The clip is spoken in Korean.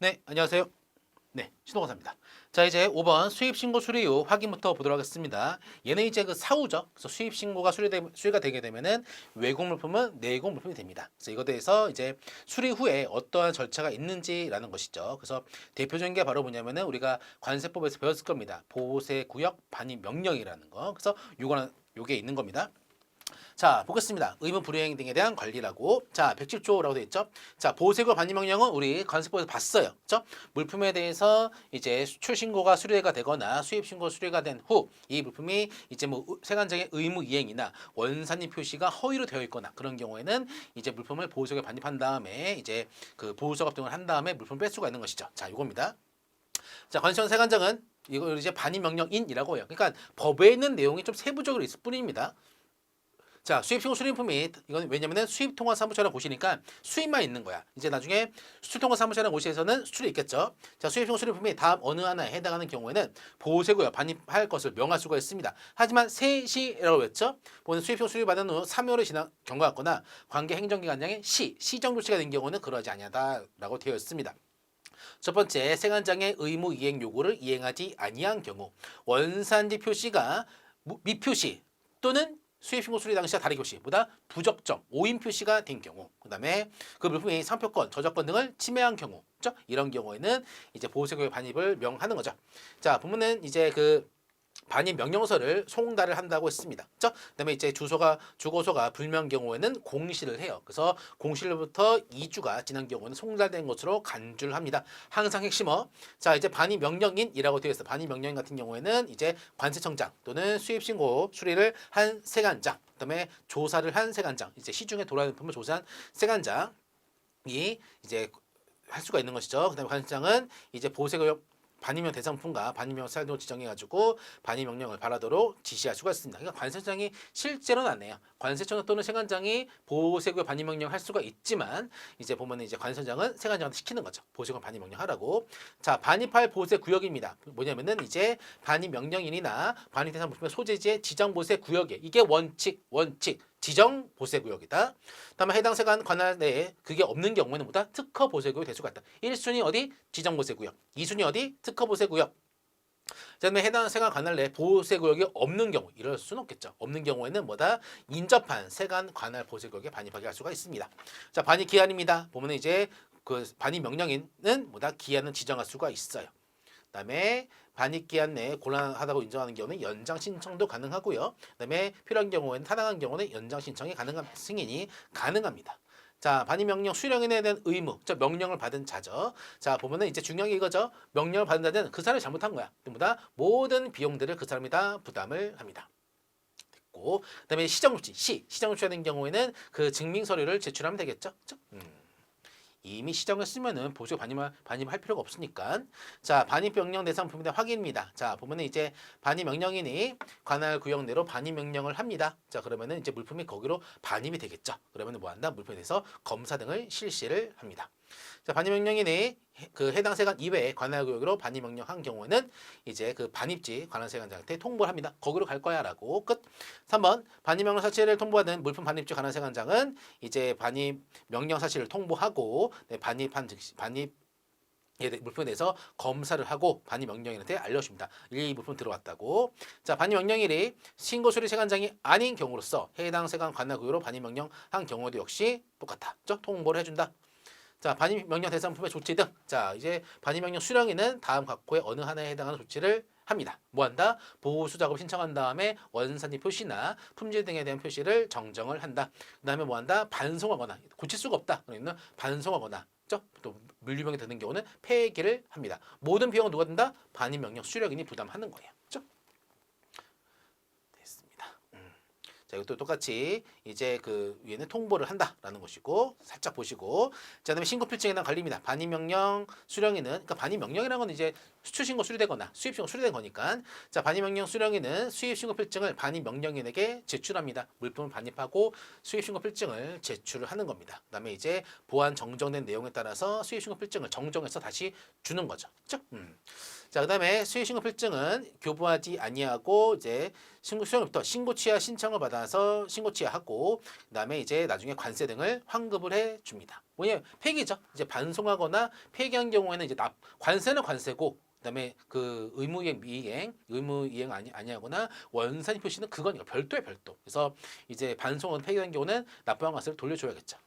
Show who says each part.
Speaker 1: 네, 안녕하세요. 네, 신호건사입니다. 자, 이제 5번 수입신고 수리후 확인부터 보도록 하겠습니다. 얘는 이제 그 사후죠. 그래서 수입신고가 수리가 되게 되면은 외국 물품은 내국 물품이 됩니다. 그래서 이거에 대해서 이제 수리 후에 어떠한 절차가 있는지라는 것이죠. 그래서 대표적인 게 바로 뭐냐면은 우리가 관세법에서 배웠을 겁니다. 보세구역 반입 명령이라는 거. 그래서 요게 있는 겁니다. 자, 보겠습니다. 의무 불이행 등에 대한 관리라고. 자, 110조라고 되어 있죠. 자, 보세고 반입명령은 우리 관세법에서 봤어요. 그죠? 물품에 대해서 이제 수출 신고가 수리가 되거나 수입 신고 수리가 된 후 이 물품이 이제 뭐 세관장의 의무 이행이나 원산지 표시가 허위로 되어 있거나 그런 경우에는 이제 물품을 보호소에 반입한 다음에 이제 그 보호소갑 등을 한 다음에 물품을 뺄 수가 있는 것이죠. 자, 이겁니다. 자, 관세청 세관장은 이걸 이제 반입명령인이라고 해요. 그러니까 법에 있는 내용이 좀 세부적으로 있을 뿐입니다. 자, 수입신고 수리품이 이건 왜냐면은 수입통화사무처라는 곳이니까 수입만 있는 거야. 이제 나중에 수출통화사무처라는 곳에서는 수출이 있겠죠. 자, 수입신고 수리품이 다음 어느 하나에 해당하는 경우에는 보호세고요 반입할 것을 명할 수가 있습니다. 하지만 세시라고 했죠. 보는 수입신고 수리 받은 후 3개월이 지난 경과 같거나 관계 행정기관장의 시정 조치가 된 경우는 그러지 아니하다라고 되어 있습니다. 첫 번째, 세관장의 의무 이행 요구를 이행하지 아니한 경우 원산지 표시가 미표시 또는 수입신고 수리 당시와 다르게 표시보다 부적정, 오인 표시가 된 경우, 그 다음에 그 물품이 상표권, 저작권 등을 침해한 경우, 그죠? 이런 경우에는 이제 보호세고의 반입을 명하는 거죠. 자, 보면은 이제 그 반입 명령서를 송달을 한다고 했습니다. 그죠? 그다음에 이제 주거소가 불명 경우에는 공시를 해요. 그래서 공시로부터 2주가 지난 경우는 송달된 것으로 간주를 합니다. 항상 핵심어. 자, 이제 반입 명령인이라고 되어 있어. 반입 명령인 같은 경우에는 이제 관세청장 또는 수입신고 수리를 한 세관장, 그다음에 조사를 한 세관장, 이제 시중에 돌아다니는 품을 조사한 세관장이 이제 할 수가 있는 것이죠. 그다음에 관세청장은 이제 보세구역 반입명 대상품과 반입명 사용을 지정해가지고 반입명령을 발하도록 지시할 수가 있습니다. 그러니까 관세청장이 실제로는 안 해요. 관세청 또는 세관장이 보호세구역 반입명령 할 수가 있지만 이제 보면은 이제 관세청장은 세관장한테 시키는 거죠. 보호세구역 반입명령 하라고. 자, 반입할 보세구역입니다. 뭐냐면은 이제 반입명령인이나 반입 대상 물품의 소재지의 지정 보세구역에 이게 원칙 지정 보세구역이다. 다음에 해당 세관 관할 내에 그게 없는 경우에는 뭐다? 특허 보세구역이 될 수가 있다. 1순위 어디? 지정 보세구역. 2순위 어디? 특허 보세구역. 그다음에 해당 세관 관할 내에 보세구역이 없는 경우 이럴 수는 없겠죠. 없는 경우에는 뭐다? 인접한 세관 관할 보세구역에 반입하게 할 수가 있습니다. 자, 반입 기한입니다. 보면 이제 그 반입 명령인은 뭐다? 기한은 지정할 수가 있어요. 그다음에 반입 기한 내에 곤란하다고 인정하는 경우는 연장 신청도 가능하고요. 그다음에 필요한 경우에는 타당한 경우는 연장 신청이 가능한 승인이 가능합니다. 자, 반입 명령 수령인에 대한 의무, 즉 명령을 받은 자죠. 자, 보면은 이제 중요한 게 이거죠. 명령을 받은 자는 그 사람이 잘못한 거야. 뭐다? 모든 비용들을 그 사람이 다 부담을 합니다. 됐고, 그다음에 시정조치, 시정조치가 된 경우에는 그 증명 서류를 제출하면 되겠죠. 그렇죠? 이미 시정했으면은 보수 반입할 필요가 없으니까. 자, 반입 명령 대상 부분의 확인입니다. 자, 보면은 이제 반입 명령인이 관할 구역 내로 반입 명령을 합니다. 자, 그러면은 이제 물품이 거기로 반입이 되겠죠. 그러면은 뭐 한다? 물품에 대해서 검사 등을 실시를 합니다. 자, 반입 명령인이 그 해당 세관 이외에 관할 구역으로 반입 명령한 경우에는 이제 그 반입지 관할 세관장한테 통보를 합니다. 거기로 갈 거야라고 끝. 3번 반입 명령 사실을 통보하는 물품 반입지 관할 세관장은 이제 반입 명령 사실을 통보하고 반입한 즉시 반입 물품에 대해서 검사를 하고 반입 명령인한테 알려줍니다. 이 물품 들어왔다고. 자, 반입 명령일이 신고 수리 세관장이 아닌 경우로서 해당 세관 관할 구역으로 반입 명령한 경우도 역시 똑같다. 통보를 해준다. 자, 반입 명령 대상품의 조치 등. 자, 이제 반입 명령 수령인은 다음 각호의 어느 하나에 해당하는 조치를 합니다. 뭐 한다? 보호수 작업 신청한 다음에 원산지 표시나 품질 등에 대한 표시를 정정을 한다. 그다음에 뭐 한다? 반송하거나 고칠 수가 없다. 그러면 반송하거나 또 물류병이 되는 경우는 폐기를 합니다. 모든 비용은 누가 든다? 반입 명령 수령인이 부담하는 거예요. 그렇죠? 자, 이것도 똑같이 이제 그 위에는 통보를 한다라는 것이고 살짝 보시고 자, 그다음에 신고 필증에 대한 관리입니다. 반입 명령 수령인은 그러니까 반입 명령이라는 건 이제 수출 신고 수리되거나 수입 신고 수리된 거니까 자, 반입 명령 수령인은 수입 신고 필증을 반입 명령인에게 제출합니다. 물품을 반입하고 수입 신고 필증을 제출을 하는 겁니다. 그다음에 이제 보안 정정된 내용에 따라서 수입 신고 필증을 정정해서 다시 주는 거죠. 그렇죠? 자, 그다음에 수입 신고 필증은 교부하지 아니하고 이제 신고 수령부터 신고 취하 신청을 받아서 신고 취하하고 그다음에 이제 나중에 관세 등을 환급을 해 줍니다. 뭐냐면 폐기죠. 이제 반송하거나 폐기한 경우에는 이제 관세는 관세고 그다음에 그 의무이행 미이행 의무이행 아니하거나 원산이 표시는 그거니까 별도의 별도. 그래서 이제 반송은 폐기한 경우는 납부한 관세를 돌려줘야겠죠.